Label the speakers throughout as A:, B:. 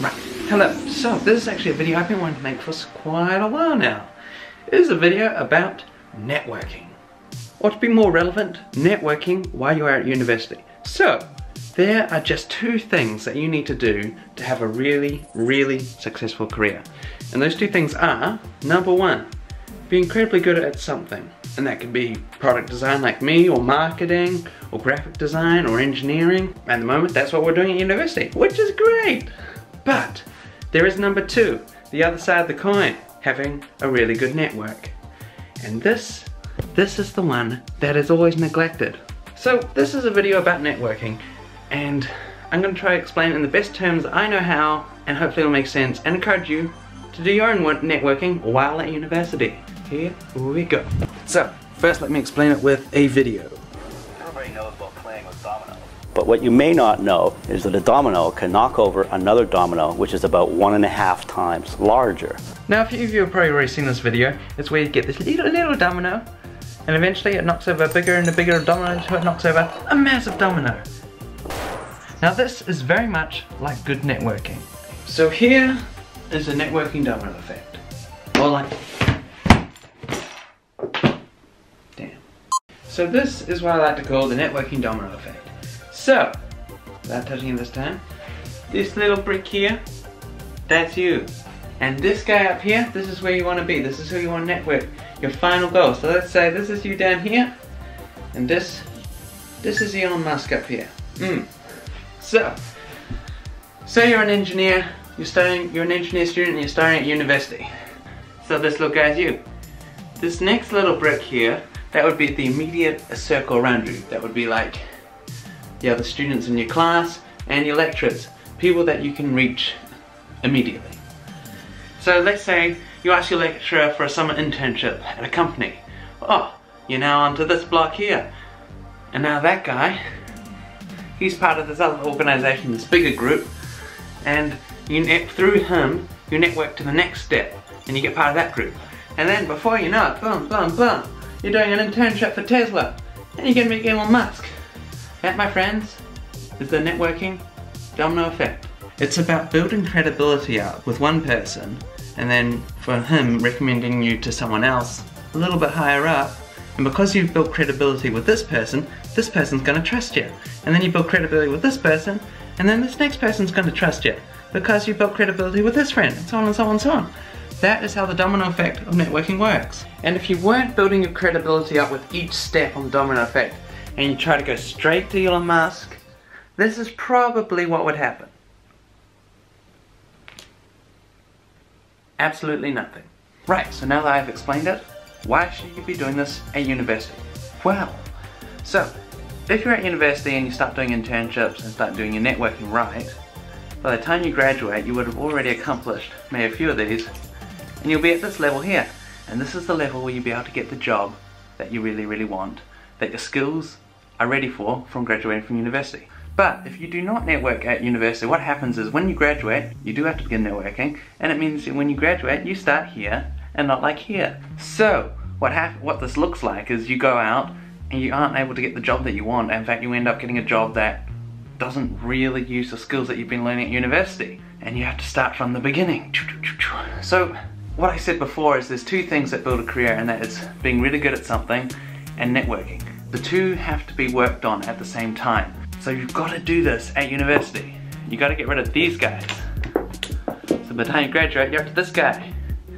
A: Right, hello. So this is actually a video I've been wanting to make for quite a while now. It is a video about networking. Or to be more relevant, networking while you are at university. So, there are just two things that you need to do to have a really, really successful career. And those two things are, number one, be incredibly good at something. And that could be product design like me, or marketing, or graphic design, or engineering. At the moment, that's what we're doing at university, which is great. But there is number two, the other side of the coin, having a really good network. And this is the one that is always neglected. So this is a video about networking, and I'm going to try to explain it in the best terms I know how, and hopefully it'll make sense, and encourage you to do your own networking while at university. Here we go. So, first let me explain it with a video.
B: Everybody knows about playing with dominoes. But what you may not know is that a domino can knock over another domino, which is about 1.5 times larger.
A: Now, a few of you have probably already seen this video. It's where you get this little domino, and eventually it knocks over a bigger and a bigger domino until it knocks over a massive domino. Now this is very much like good networking. So here is the networking domino effect. Or like, damn. So this is what I like to call the networking domino effect. So, without touching it this time, this little brick here, that's you. And this guy up here, this is where you want to be. This is who you want to network. Your final goal. So let's say this is you down here, and this is Elon Musk up here. So, say you're an engineer, you're an engineer student and you're starting at university. So this little guy's you. This next little brick here, that would be the immediate circle around you. That would be like the other students in your class and your lecturers, people that you can reach immediately. So let's say you ask your lecturer for a summer internship at a company. Oh, you're now onto this block here. And now that guy, he's part of this other organization, this bigger group, and through him, you network to the next step, and you get part of that group. And then before you know it, boom, boom, boom, you're doing an internship for Tesla, and you're gonna meet Elon Musk. That, my friends, is the networking domino effect. It's about building credibility up with one person, and then for him recommending you to someone else a little bit higher up. And because you've built credibility with this person's gonna trust you. And then you build credibility with this person, and then this next person's gonna trust you because you built credibility with this friend, and so on and so on and so on. That is how the domino effect of networking works. And if you weren't building your credibility up with each step on the domino effect, and you try to go straight to Elon Musk, this is probably what would happen. Absolutely nothing. Right, so now that I've explained it, why should you be doing this at university? Well, so if you're at university and you start doing internships and start doing your networking right, by the time you graduate you would have already accomplished maybe a few of these, and you'll be at this level here. And this is the level where you'll be able to get the job that you really, really want, that your skills are ready for from graduating from university. But if you do not network at university, what happens is when you graduate, you do have to begin networking, and it means that when you graduate, you start here and not like here. So what this looks like is you go out and you aren't able to get the job that you want. In fact, you end up getting a job that doesn't really use the skills that you've been learning at university, and you have to start from the beginning. So what I said before is there's two things that build a career, and that is being really good at something and networking. The two have to be worked on at the same time. So you've got to do this at university. You got to get rid of these guys. So by the time you graduate, you're up to this guy.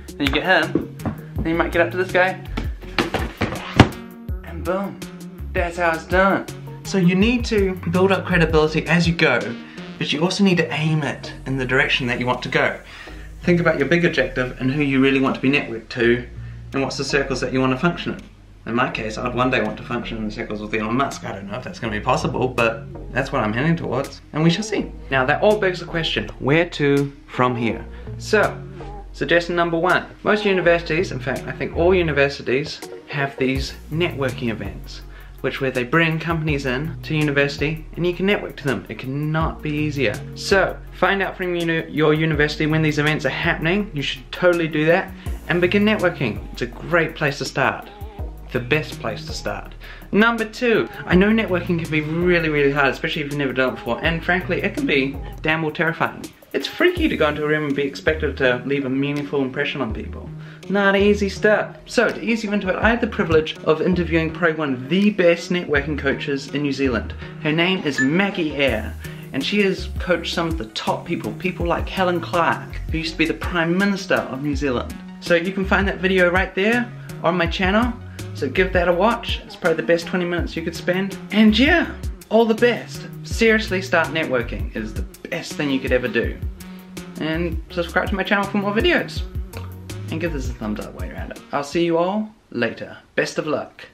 A: Then you get him, then you might get up to this guy, and boom, that's how it's done. So you need to build up credibility as you go, but you also need to aim it in the direction that you want to go. Think about your big objective and who you really want to be networked to, and what's the circles that you want to function in. In my case, I'd one day want to function in the circles with Elon Musk. I don't know if that's going to be possible, but that's what I'm heading towards, and we shall see. Now that all begs the question, where to from here? So, suggestion number one. Most universities, in fact I think all universities, have these networking events, where they bring companies in to university and you can network to them. It cannot be easier. So, find out from your university when these events are happening. You should totally do that, and begin networking. It's a great place to start. The best place to start. Number two, I know networking can be really, really hard, especially if you've never done it before, and frankly, it can be damn well terrifying. It's freaky to go into a room and be expected to leave a meaningful impression on people. Not easy stuff. So to ease you into it, I had the privilege of interviewing probably one of the best networking coaches in New Zealand. Her name is Maggie Eyre, and she has coached some of the top people like Helen Clark, who used to be the Prime Minister of New Zealand. So you can find that video right there on my channel, so give that a watch. It's probably the best 20 minutes you could spend. And yeah, all the best. Seriously, start networking. It is the best thing you could ever do. And subscribe to my channel for more videos. And give this a thumbs up while you're at it. I'll see you all later. Best of luck.